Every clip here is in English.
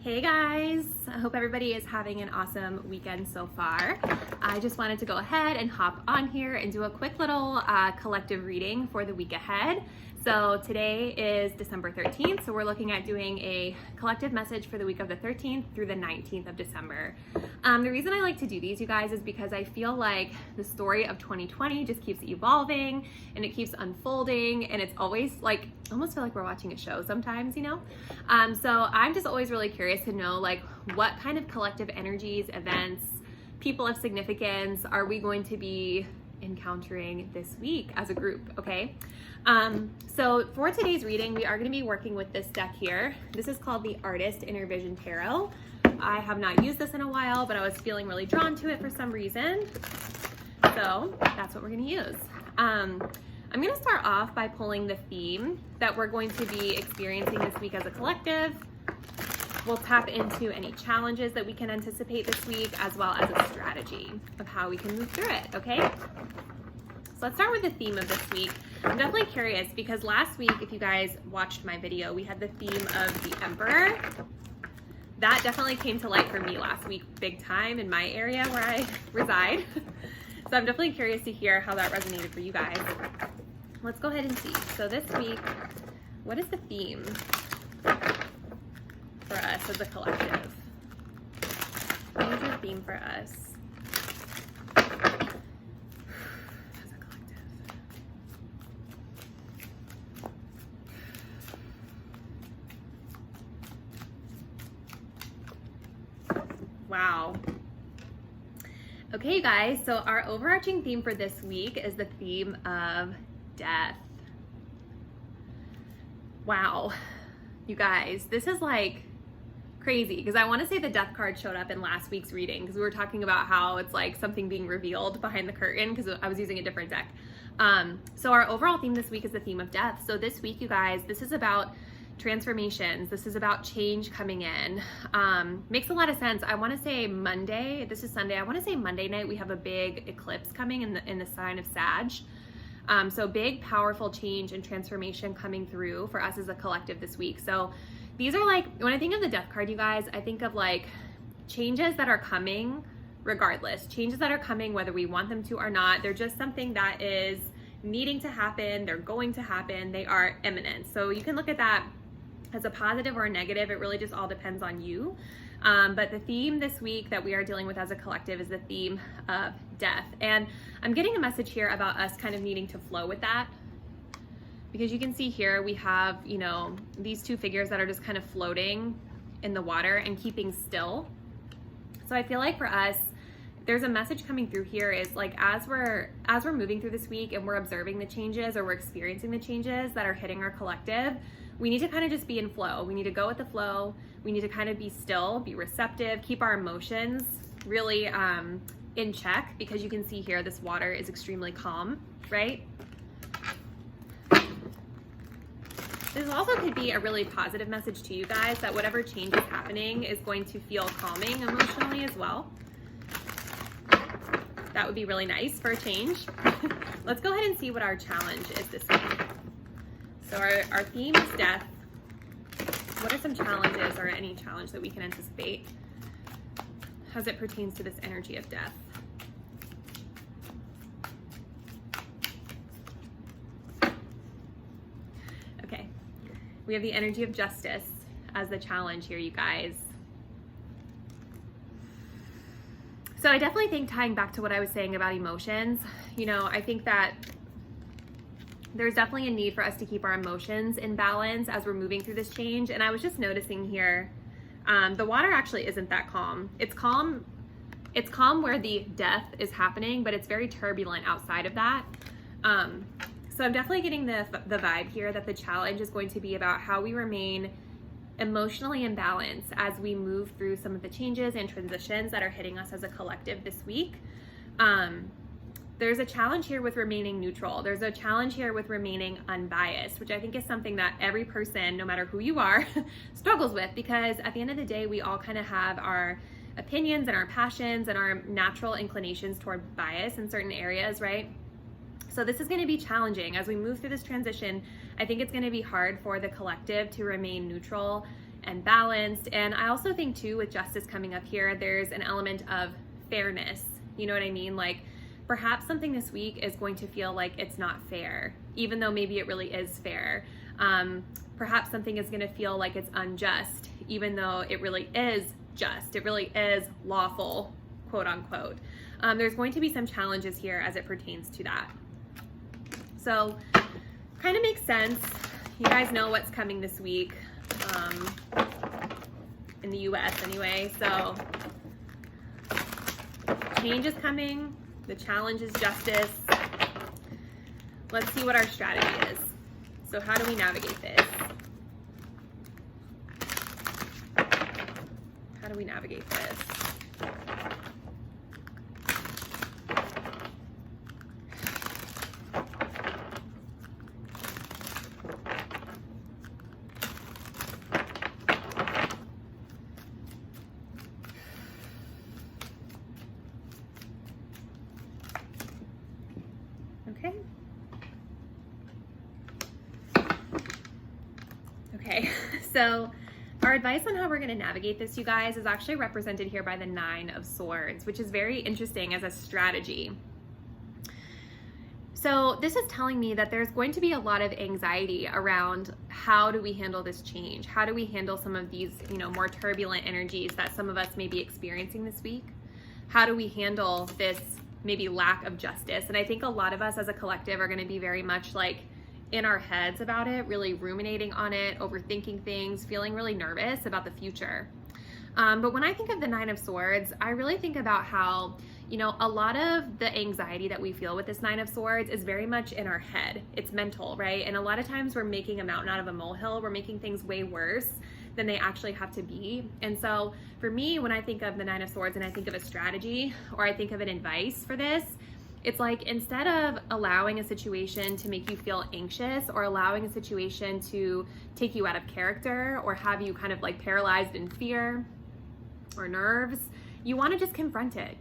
Hey guys, I hope everybody is having an awesome weekend so far. I just wanted to go ahead and hop on here and do a quick little collective reading for the week ahead. So today is December 13th, so we're looking at doing a collective message for the week of the 13th through the 19th of December. The reason I like to do these, you guys, is because I feel like the story of 2020 just keeps evolving and it keeps unfolding, and it's always like, I almost feel like we're watching a show sometimes, you know? So I'm just always really curious to know like what kind of collective energies, events, people of significance are we going to be encountering this week as a group, okay? So for today's reading, we are going to be working with this deck here. This is called the Artist Inner Vision Tarot. I have not used this in a while, but I was feeling really drawn to it for some reason. So that's what we're going to use. I'm going to start off by pulling the theme that we're going to be experiencing this week as a collective. We'll tap into any challenges that we can anticipate this week, as well as a strategy of how we can move through it, okay? So let's start with the theme of this week. I'm definitely curious because last week, if you guys watched my video, we had the theme of the Emperor. That definitely came to light for me last week, big time in my area where I reside. So I'm definitely curious to hear how that resonated for you guys. Let's go ahead and see. So this week, what is the theme for us as a collective? What is the theme for us as a collective? Wow. Okay, you guys, so our overarching theme for this week is the theme of death. Wow. You guys, this is like crazy because I want to say the death card showed up in last week's reading because we were talking about how it's like something being revealed behind the curtain because I was using a different deck. So our overall theme this week is the theme of death. So this week, you guys, this is about transformations. This is about change coming in. Makes a lot of sense. I want to say Monday, this is Sunday, I want to say Monday night we have a big eclipse coming in the sign of Sag. So big, powerful change and transformation coming through for us as a collective this week. So these are like, when I think of the death card, you guys, I think of like changes that are coming regardless. Changes that are coming whether we want them to or not. They're just something that is needing to happen. They're going to happen. They are imminent. So you can look at that as a positive or a negative. It really just all depends on you. But the theme this week that we are dealing with as a collective is the theme of death. And I'm getting a message here about us kind of needing to flow with that. Because you can see here we have, you know, these two figures that are just kind of floating in the water and keeping still. So I feel like for us, there's a message coming through here is like as we're moving through this week and we're observing the changes or we're experiencing the changes that are hitting our collective, we need to kind of just be in flow. We need to go with the flow. We need to kind of be still, be receptive, keep our emotions really in check, because you can see here this water is extremely calm, right? This also could be a really positive message to you guys that whatever change is happening is going to feel calming emotionally as well. That would be really nice for a change. Let's go ahead and see what our challenge is this week. So our theme is death. What are some challenges or any challenge that we can anticipate as it pertains to this energy of death? Okay, we have the energy of justice as the challenge here, you guys. So I definitely think, tying back to what I was saying about emotions, you know, I think that there's definitely a need for us to keep our emotions in balance as we're moving through this change. And I was just noticing here, the water actually isn't that calm. It's calm where the death is happening, but it's very turbulent outside of that. So I'm definitely getting the vibe here that the challenge is going to be about how we remain emotionally in balance as we move through some of the changes and transitions that are hitting us as a collective this week. There's a challenge here with remaining neutral. There's a challenge here with remaining unbiased, which I think is something that every person, no matter who you are, struggles with, because at the end of the day, we all kind of have our opinions and our passions and our natural inclinations toward bias in certain areas, right? So this is going to be challenging as we move through this transition. I think it's going to be hard for the collective to remain neutral and balanced. And I also think too, with justice coming up here, there's an element of fairness. You know what I mean? Like perhaps something this week is going to feel like it's not fair, even though maybe it really is fair. Perhaps something is going to feel like it's unjust, even though it really is just. It really is lawful, quote unquote. There's going to be some challenges here as it pertains to that. So kind of makes sense. You guys know what's coming this week in the US anyway. So change is coming. The challenge is justice. Let's see what our strategy is. So how do we navigate this? How do we navigate this? Okay, so our advice on how we're going to navigate this, you guys, is actually represented here by the 9 of Swords, which is very interesting as a strategy. So this is telling me that there's going to be a lot of anxiety around how do we handle this change? How do we handle some of these, more turbulent energies that some of us may be experiencing this week? How do we handle this maybe lack of justice? And I think a lot of us as a collective are going to be very much like in our heads about it, really ruminating on it, overthinking things, feeling really nervous about the future. But when I think of the 9 of Swords, I really think about how, a lot of the anxiety that we feel with this 9 of Swords is very much in our head. It's mental, right? And a lot of times we're making a mountain out of a molehill. We're making things way worse than they actually have to be. And so for me, when I think of the 9 of Swords and I think of a strategy or I think of an advice for this, it's like instead of allowing a situation to make you feel anxious or allowing a situation to take you out of character or have you kind of like paralyzed in fear or nerves, you want to just confront it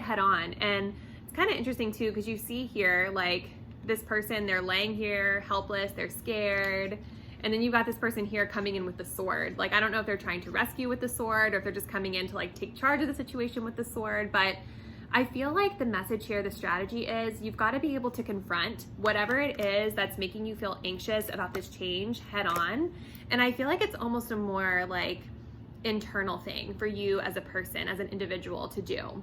head on. And it's kind of interesting too, because you see here, like this person, they're laying here helpless, they're scared. And then you got this person here coming in with the sword. Like, I don't know if they're trying to rescue with the sword or if they're just coming in to like take charge of the situation with the sword, but I feel like the message here, the strategy is you've got to be able to confront whatever it is that's making you feel anxious about this change head on. And I feel like it's almost a more like internal thing for you as a person, as an individual to do.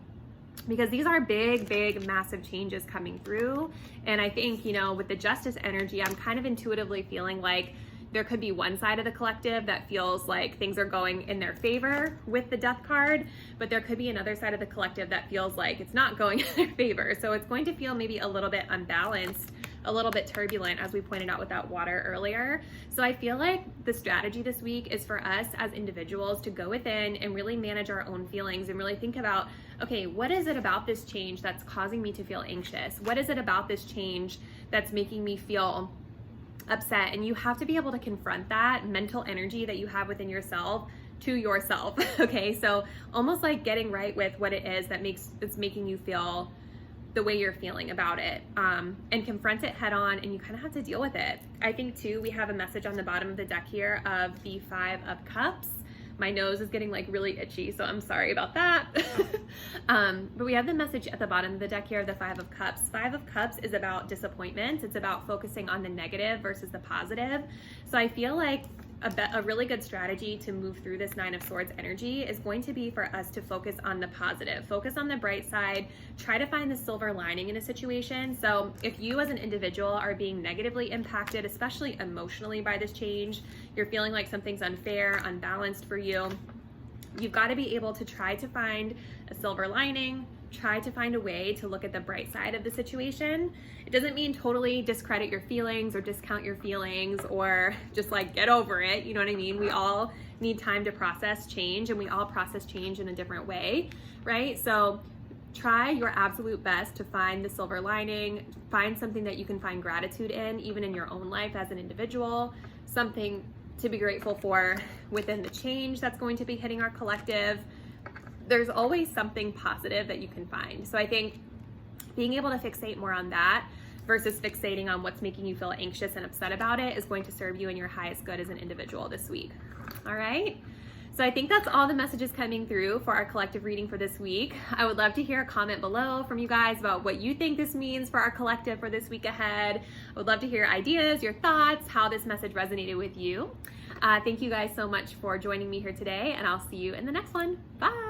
Because these are big, massive changes coming through. And I think, with the justice energy, I'm kind of intuitively feeling like there could be one side of the collective that feels like things are going in their favor with the Death card, but there could be another side of the collective that feels like it's not going in their favor. So it's going to feel maybe a little bit unbalanced, a little bit turbulent, as we pointed out with that water earlier. So I feel like the strategy this week is for us as individuals to go within and really manage our own feelings and really think about, okay, what is it about this change that's causing me to feel anxious? What is it about this change that's making me feel upset? And you have to be able to confront that mental energy that you have within yourself to yourself. Okay, so almost like getting right with what it is that's making you feel the way you're feeling about it, and confront it head on, and you kind of have to deal with it. I think too, we have a message on the bottom of the deck here of the 5 of Cups. My nose is getting like really itchy, so I'm sorry about that. But we have the message at the bottom of the deck here of the 5 of Cups. 5 of Cups is about disappointment. It's about focusing on the negative versus the positive. So I feel like a really good strategy to move through this 9 of Swords energy is going to be for us to focus on the positive, focus on the bright side, try to find the silver lining in a situation. So if you as an individual are being negatively impacted, especially emotionally by this change, you're feeling like something's unfair, unbalanced for you, you've got to be able to try to find a silver lining, try to find a way to look at the bright side of the situation. It doesn't mean totally discredit your feelings or discount your feelings or just like get over it. You know what I mean? We all need time to process change, and we all process change in a different way, right? So try your absolute best to find the silver lining, find something that you can find gratitude in, even in your own life as an individual, something to be grateful for within the change that's going to be hitting our collective. There's always something positive that you can find. So I think being able to fixate more on that versus fixating on what's making you feel anxious and upset about it is going to serve you in your highest good as an individual this week. All right. So I think that's all the messages coming through for our collective reading for this week. I would love to hear a comment below from you guys about what you think this means for our collective for this week ahead. I would love to hear ideas, your thoughts, how this message resonated with you. Thank you guys so much for joining me here today, and I'll see you in the next one. Bye.